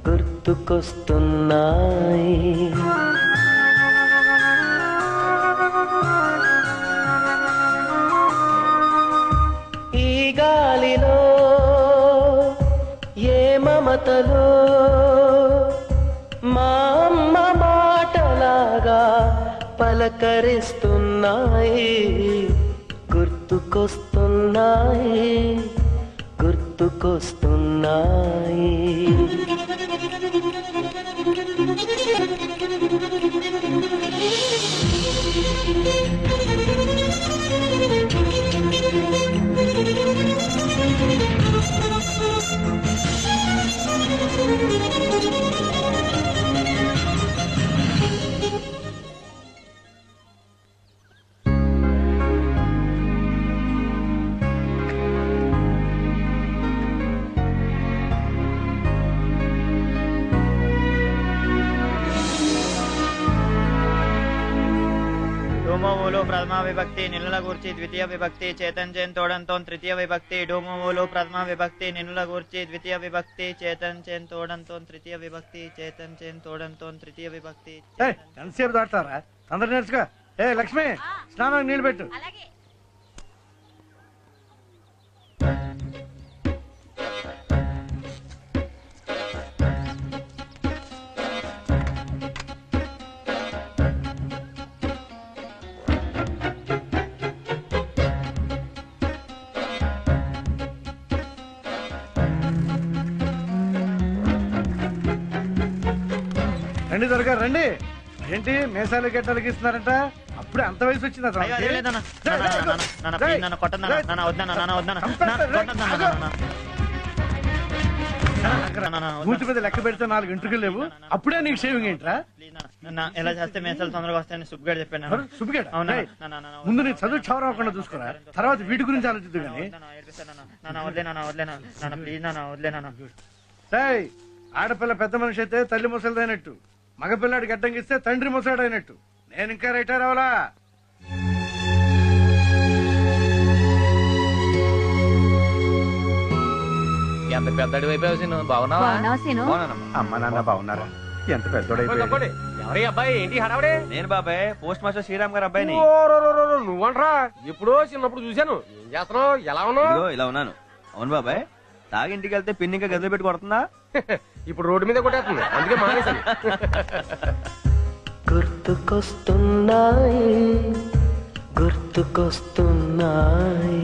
గుర్తుకొస్తున్నాయి. ఈ గాలిలో ఏ మమతలో మా అమ్మ మాటలాగా పలకరిస్తున్నాయి. గుర్తుకొస్తున్నాయి, గుర్తుకొస్తున్నాయి. డూమోవులు ప్రథమా విభక్తి నిన్నుల గూర్చి ద్వితీయ విభక్తి చేతన్ చేన్ తోడంతో తృతీయ విభక్తి. డూమోవులు ప్రథమా విభక్తి నిన్నుల గూర్చి ద్వితీయ విభక్తి చేతన్ చేన్ తోడంతో తృతీయ విభక్తి. చేతన్ చేన్ తోడంతో తృతీయ విభక్తి. ఎంతసేపు దాటారా? అందరు నేర్చుకో. ఏ లక్ష్మి, స్నానానికి నీళ్ళు పెట్టు. రండి త్వరగా రండి. ఏంటి మేసాలు గెట్టాలకి ఇస్తున్నారంట? అప్పుడే అంత వయసు వచ్చింది అసలు. మూతి మీద లెక్క పెడితే 4 ఇంటికి లేవు, అప్పుడే నీకు షేవింగ్ ఏంట్రా? ఎలా చేస్తే మేసాలు తొందరగా వస్తాయని సుబ్బుగాడు చెప్పాను. సుబ్బుగాడు ముందు నీ చదువు క్షవరం అవ్వకుండా చూసుకోరా, తర్వాత వీటి గురించి ఆలోచిద్దు కానీ. ఆడపిల్ల పెద్ద మనిషి అయితే తల్లి ముసలిదైనట్టు, మగపిల్లాడి గడ్డంగిస్తే తండ్రి ముసలాడైనట్టు. నేను ఇంకా రిటైర్ అవ్వాలా? ఎంత పెద్దడి అయిపోయావు. బాగున్నావా? అమ్మ నాన్న బాగున్నారా? ఎంత పెద్దోడైపోయాడు. ఎవరి అబ్బాయి? ఏంటి హడావుడే? నేను బాబాయ్, పోస్ట్ మాస్టర్ శ్రీరామ్ గారు అబ్బాయిని. నువ్వంట్రా? ఎప్పుడో చిన్నప్పుడు చూశాను. ఏం చేస్తున్నావు? ఎలా ఉన్నావు? ఇలా ఉన్నాను. అవును బాబాయ్, తాగి ఇంటికి వెళ్తే పిన్ని ఇంకా గదిలో పెట్టి కొడుతుందా? ఇప్పుడు రోడ్డు మీద కొట్టేస్తుంది, అందుకే మానేశాను. గుర్తుకొస్తున్నాయి, గుర్తుకొస్తున్నాయి.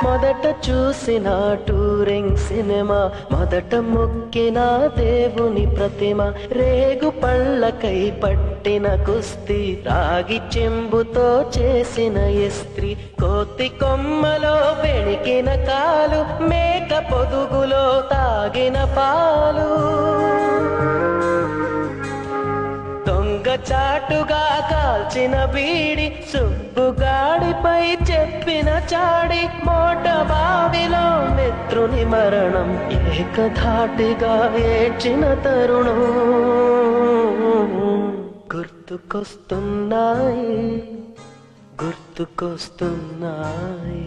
మొదట చూసిన టూరింగ్ సినిమా, మొదట మొక్కిన దేవుని ప్రతిమ, రేగు పళ్ళకై పట్టిన కుస్తీ, రాగి చెంబుతో చేసిన ఇస్త్రీ, కోతి కొమ్మలో బెణికిన కాలు, మేక పొదుగులో తాగిన పాలు, చాటుగా కాల్చిన బీడి, సుబ్బుగాడిపై చెప్పిన చాడి, మోట బావిలో మిత్రుని మరణం, ఏకధాటిగా ఏడ్చిన తరుణం. గుర్తుకొస్తున్నాయి, గుర్తుకొస్తున్నాయి.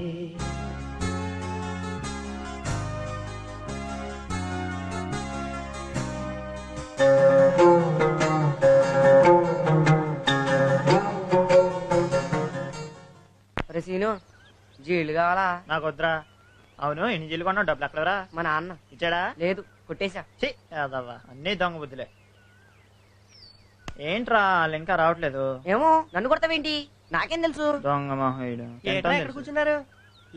సీను జీళ్ళు కావాలా? నాకు వద్దురా. అవును, ఎన్ని జీలు కొన్నావు? డబ్బులు ఎక్కడరా? మా నాన్న ఇచ్చాడా? లేదు, కొట్టేశా. అన్నీ దొంగ బుద్ధులే. ఏంట్రా వాళ్ళు ఇంకా రావట్లేదు? ఏమో, నన్ను కొడతావేంటి? నాకేం తెలుసు? దొంగ మహోయుడు. ఎక్కడ కూర్చున్నారు?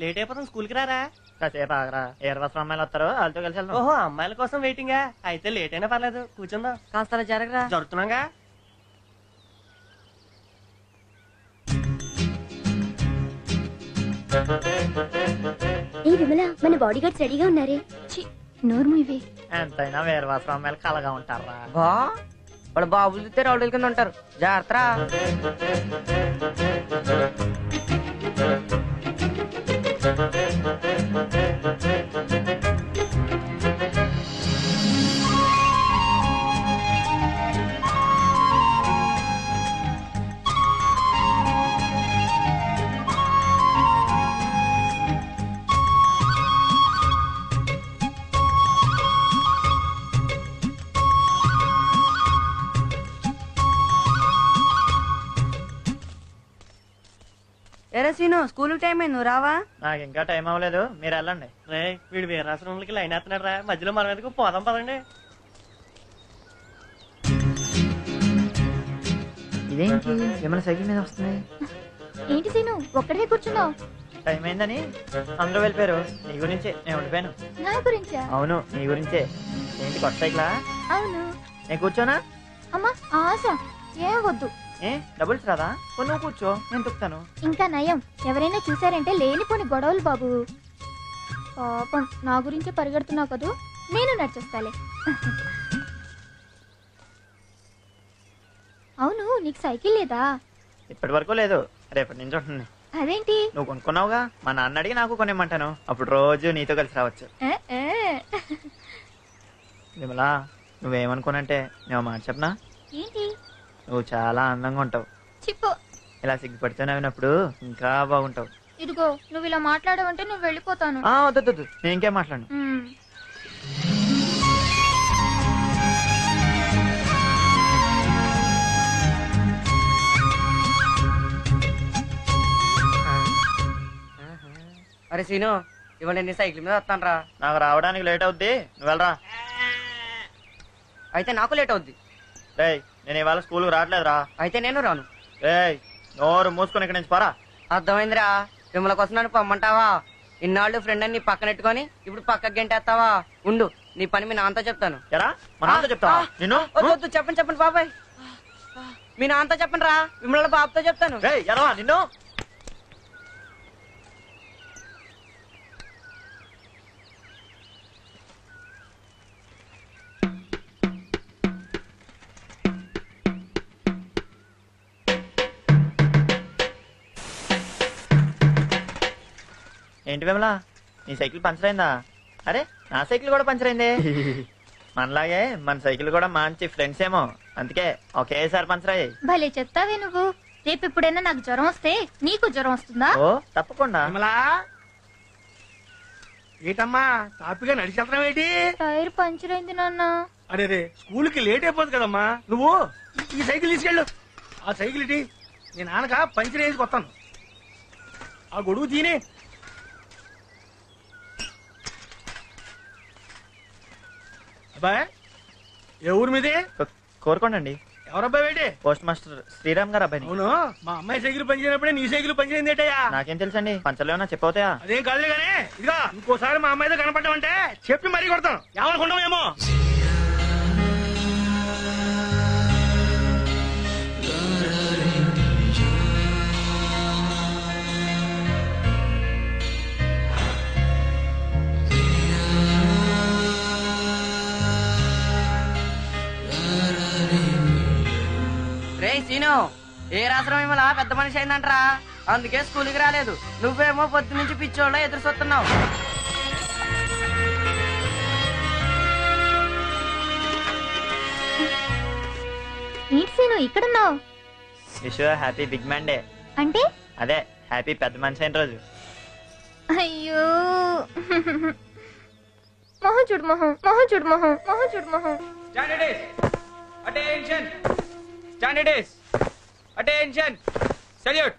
లేట్ అయిపోతాం, స్కూల్ కి రారా? కాసేపు ఆగరా, 20 అమ్మాయిలు వస్తారు, వాళ్ళతో కలిసి వెళ్దాం. ఓహో, అమ్మాయిల కోసం వెయిటింగా? అయితే లేట్ అయినా పర్లేదు, కూర్చుందాం. కాస్త జరగరా. జరుగుతున్నాగా. ఏ విమల, మన బాడీ గార్డ్స్ రెడీగా ఉన్నారే. నోర్ము ఇవే. ఎంతైనా 20 అమ్మాయిలు కలగా ఉంటారా? వాడు బాబులు చూస్తే రౌడీల కింద ఉంటారు, జాగ్రత్త. ఎరా సీను స్కూల్ టైం అయింది నువ్వు రావా? నాకు ఇంకా టైం అవ్వలేదు, మీరు వెళ్ళండి. రే వీడు వీరాశ్రమంలోకి లైన్ వేస్తున్నాడు రా, మధ్యలో మన మీదకి పోదాం పదండి. ఇదేంటి ఏమైనా సైకిల్ మీద వస్తుంది? ఏంటి సీను ఒక్కడే కూర్చున్నావు? టైం అయిందని అందరూ వెళ్ళిపోయారు. నీ గురించే నేను ఉండిపోయాను. నా గురించా? అవును, నీ గురించే. ఏంటి కొత్త సైకిలా? అవును. నేను కూర్చోనా? అమ్మా ఆశ ఏం వద్దు. ఏ డబుల్స్ రాదా? నువ్వు కూర్చో, నేను తొక్కుతాను. ఇంకా నయం, ఎవరైనా చూసారంటే లేనిపోని గొడవలు బాబు. పాపం నా గురించే పరిగెడుతున్నావు కదూ, నేను నడిచేస్తాలే. అవును నీకు సైకిల్ లేదా? ఇప్పటి వరకు లేదు, రేపటి నుంచి ఉంటుంది. అదేంటి? నువ్వు కొనుక్కున్నావుగా, మా నాన్న అడిగి నాకు కొనిమ్మంటాను. అప్పుడు రోజు నీతో కలిసి రావచ్చు. ఏ, ఏ. విమలా, నువ్వేమనుకోనంటే నేను మాట చెప్పనా? ఏంటి? నువ్వు చాలా అందంగా ఉంటావు. చిప్పు. ఇలా సిగ్గుపడితే నవ్వినప్పుడు ఇంకా బాగుంటావు. ఇదిగో నువ్వు ఇలా మాట్లాడవంటే నువ్వు వెళ్ళిపోతాను. వద్దు, నేను ఇంకేం మాట్లాడను. మ్మ్. అరే సీను ఇవాళ నేను సైకిల్ మీద వస్తాను రా. నాకు రావడానికి లేట్ అవుద్ది, నువ్వు వెళ్ళరా. అయితే నాకు లేట్ అవుద్ది. రేయ్, నేను ఇవాళ స్కూల్కి రావట్లేదురా. అయితే నేను రాను. రేయ్, నోరు మూసుకొని ఇక్కడి నుంచి పోరా. అర్థమైందిరా. మిమ్మల్ని కోసం నన్ను పొమ్మంటావా? ఇన్నాళ్ళు ఫ్రెండ్ అని నీ పక్కనెట్టుకొని ఇప్పుడు పక్కకి గంటేస్తావా? ఉండు, నీ పని మీ నాన్నతో చెప్తాను. ఎరా, మా నాన్నతో చెప్తావా? నిన్ను వద్దు, చెప్పండి బాబాయ్. మీ నాన్నతో చెప్పండి రా, మిమ్మల్ని బాబుతో చెప్తాను. రేయ్, ఎరా నిన్ను. ఏంటి విమలా, నీ సైకిల్ పంచర్ అయిందా? అరే, నా సైకిల్ కూడా పంచర్ అయింది. మనలాగే మన సైకిల్ కూడా మంచి ఫ్రెండ్స్ ఏమో, అందుకే ఒకేసారి పంచర్ అయ్యాయి. భలే చెప్తావే నువ్వు. రేపు ఎప్పుడైనా నాకు జ్వరం వస్తే నీకు జ్వరం వస్తుందా? ఓ తప్పకుండా. విమలా ఏటమ్మా తాపిగా నడిచేస్తున్నావు ఏంటి? టైర్ పంచర్ అయింది నాన్న. అరే రే, స్కూల్ కి లేట్ అయిపోతుంది కదమ్మా. నువ్వు ఈ సైకిల్ తీసుకెళ్ళు. ఆ సైకిల్ ఇటీ, నీ నాన్నక పంచర్ వేసి కొత్తాను. ఆ గొడుగు తీనే. అబ్బాయి ఏ ఊరు మీది? కోరుకోండి. ఎవరబ్బాయి ఏంటి? పోస్ట్ మాస్టర్ శ్రీరామ్ గారు అబ్బాయి. అవును, మా అమ్మాయి సైకిల్ పనిచేయనప్పుడే నీ సైకిల్ పనిచేయింది ఏంటయ్యా? నాకేం తెలుసండి, పంచర్లు ఏమన్నా చెప్పవుతాయా? అదేం కాదులే గానీ, ఇదిగా ఇంకోసారి మా అమ్మాయితో కనపడ్డామంటే చెప్పి మరీ కొడతాను. ఏమనుకుంటామేమో. రే సీను, ఏ రాత్రం మిమ్మల్ని పెద్ద మనిషి అయిందంటరా, అందుకే స్కూల్కి రాలేదు. నువ్వేమో పొద్దు నుంచి పిచ్చోళ్ళ ఎదురు చూస్తున్నావు. ఏంటి సీను ఇక్కడున్నావు? Wish happy big man day. అంటే? అదే హ్యాపీ పెద్ద మనిషి అయిన రోజు. అయ్యో మొహం చూడు, మొహం చూడు, మొహం చూడు, మొహం. Attention salute.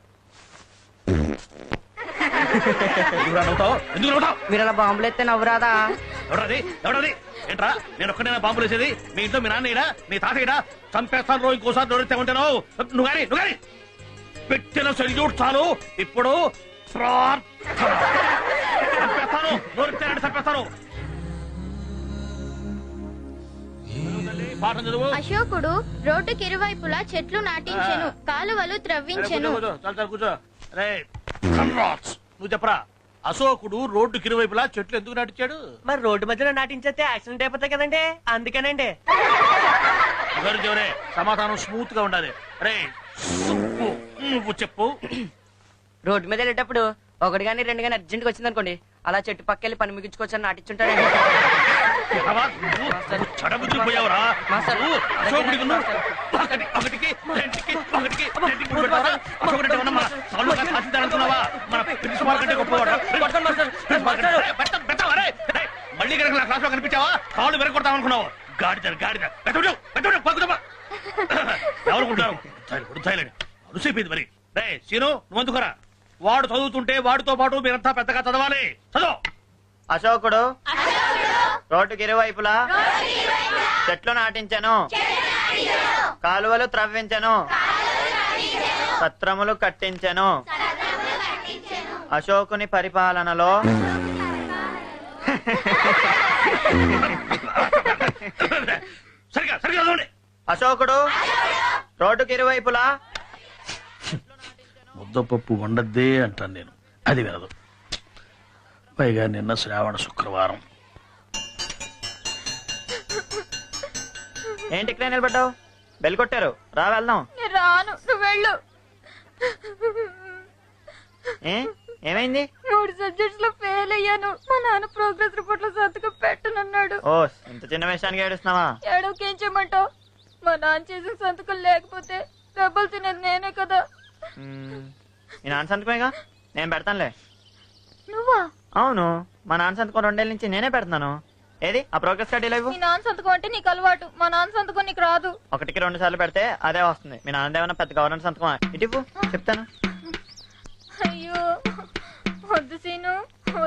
మీరు అలా బాంబులు ఎత్తే నవ్వురాదా? ఎవడది ఏంట్రా? నేను ఒక్కడైనా బాంబులు వేసేది? మీ ఇంట్లో మీ నాన్న, మీ తాతయ్యడా? చంపేస్తాను రోజు ఇంకోసారి దొరికితే ఉంటాను. నువ్వు గాని పెట్టిన సెల్యూట్ చాలు. ఇప్పుడు చంపేస్తాను, దొరికితేనంటే చంపేస్తాను. పాఠం చదువు. అశోకుడు రోడ్డుకి ఇరువైపులా చెట్లు నాటించెను, కాలువలు త్రవ్వించెను. కూర్చో. రే నువ్వు చెప్పరా, అశోకుడు రోడ్డుకి ఇరువైపులా చెట్లు ఎందుకు నాటించాడు? మరి రోడ్డు మధ్యలో నాటించేస్తే యాక్సిడెంట్ అయిపోతాయి కదండి, అందుకేనండి. సమాధానం స్మూత్ గా ఉండాలి. రే నువ్వు చెప్పు. రోడ్డు మీద వెళ్ళేటప్పుడు ఒకటి గానీ రెండు గానీ అర్జెంట్గా వచ్చింది అనుకోండి, అలా చెట్టు పక్కెళ్ళి పని ముగించుకోవచ్చని నాటించుంటాడు. చడబుద్ధిపోయావురా. ఒకటికి మళ్ళీ కనుక నా క్లాస్ లో కనిపించావా కాళ్ళు వెరగొడతాం అనుకున్నావు. గాడిద ఎవరుకుంటారు అరుసైపోయింది మరి. రే సీను, నువ్వు అందుకోరా. వాడు చదువుతుంటే వాడితో పాటు మీరంతా పెద్దగా చదవాలి. చదువు. అశోకుడు రోడ్డుకి ఇరువైపులా చెట్లు నాటించెను, కాలువలు త్రవ్వించెను, సత్రములు కట్టించెను. అశోకుని పరిపాలనలో సరిగా సరిగా చదవండి. అశోకుడు రోడ్డుకి ఇరువైపులా ముద్దపప్పు వండద్దే అంటాను నేను, అది వినదు. పైగా నిన్న శ్రావణ శుక్రవారం. ఏంటి ఇక్కడే నిలబడ్డావు? బెల్ కొట్టారు, రా వెళ్దాం. రాను, నువ్వు వెళ్ళు. ఏమైంది? 3 సబ్జెక్ట్స్ లో ఫెయిల్ అయ్యాను. మా నాన్న ప్రోగ్రెస్ రిపోర్ట్ లో సంతకం పెట్టనన్నాడు. ఓ, ఇంత చిన్న విషయానికి ఏడుస్తున్నావా? ఏడవకేం చేయమంటావు? మా నాన్న చేసిన సంతకం లేకపోతే డబ్బులు తినేది నేనే కదా. మీ నాన్న సంతకమేగా, నేను పెడతానులే. నువ్వా? అవును, మా నాన్న సంతకం 2 ఏళ్ళ నుంచి నేనే పెడుతున్నాను. ఏది ఆ ప్రోగ్రెస్ కార్డు ఇలా ఇవ్వు. మీ నాన్న సంతకం అంటే నీకు అలవాటు, మా నాన్న సంతకం నీకు రాదు. 1కి 2 సార్లు పెడితే అదే వస్తుంది. మీ నాన్న ఏమన్నా పెద్ద గవర్నమెంట్ సంతకం? ఇటు ఇవ్వు, చెప్తాను. అయ్యో వద్దు సీను,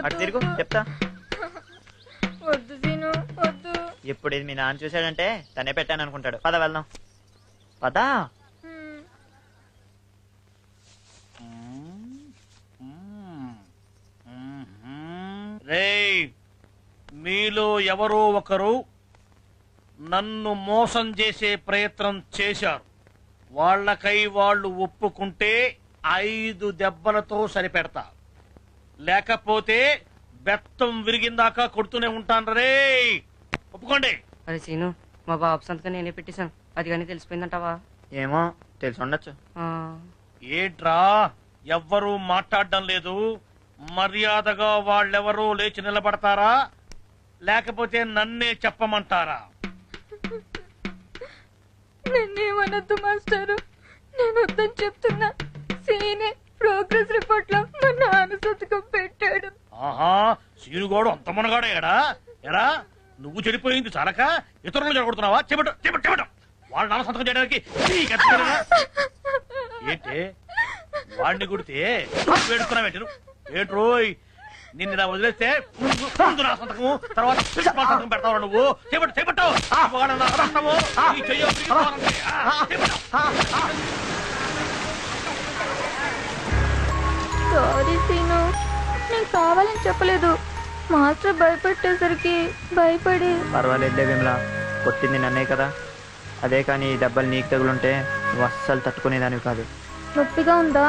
అటు తిరుగు, చెప్తా. వద్దు సీను, వద్దు. ఇప్పుడు ఇది మీ నాన్న చూసాడంటే తనే పెట్టాను అనుకుంటాడు. పద వెళ్దాం, పదా. రేయ్, మీలో ఎవరో ఒకరు నన్ను మోసం చేసే ప్రయత్నం చేశారు. వాళ్ళకై వాళ్ళు ఒప్పుకుంటే 5 దెబ్బలతో సరిపెడతా, లేకపోతే బెత్తం విరిగిందాకా కొడుతూనే ఉంటాను. రే ఒప్పుకోండి. అరే సీను, మా బాబు సంతకం నేనే పెట్టేశాను, అది కానీ తెలిసిపోయిందంటావా? ఏమో, తెలిసి ఉండొచ్చు. ఏంట్రా ఎవ్వరూ మాట్లాడడం లేదు? మర్యాదగా వాళ్ళెవరూ లేచి నిలబడతారా, లేకపోతే నన్నే చెప్పమంటారా? నేనేమనొద్దు మాస్టారు, నేను వద్దని చెప్తున్నా. సీనే ప్రోగ్రెస్ రిపోర్ట్ లో మా నాన్న సంతకం పెట్టాడు. ఆహా, సీనుగోడు అంత మనగాడు ఎడా? ఎరా నువ్వు చెడిపోయింది చాలక ఇతరులు చెడగొడుతున్నావా? చెప్పట చెప్పట చెప్పట. వాళ్ళ నాన్న సంతకం చేయడానికి ఏంటి? వాడిని కుడితే వేడుకున్నావు ఏంట్రోయ్? నిన్ను ఇలా వదిలేస్తే ముందు నా సంతకము, తర్వాత సంతకం పెడతావు నువ్వు. చేపట్టు చేపట్టు. సారీ సీను, నేను కావాలని చెప్పలేదు. మాస్టర్ భయపెట్టేసరికి భయపడి. పర్వాలేదులే విమలా, కొట్టింది నన్నే కదా. అదే కానీ ఈ దెబ్బలు నీకు తగులుంటే నువ్వు అస్సలు తట్టుకునేదానివి కాదు. నొప్పిగా ఉందా?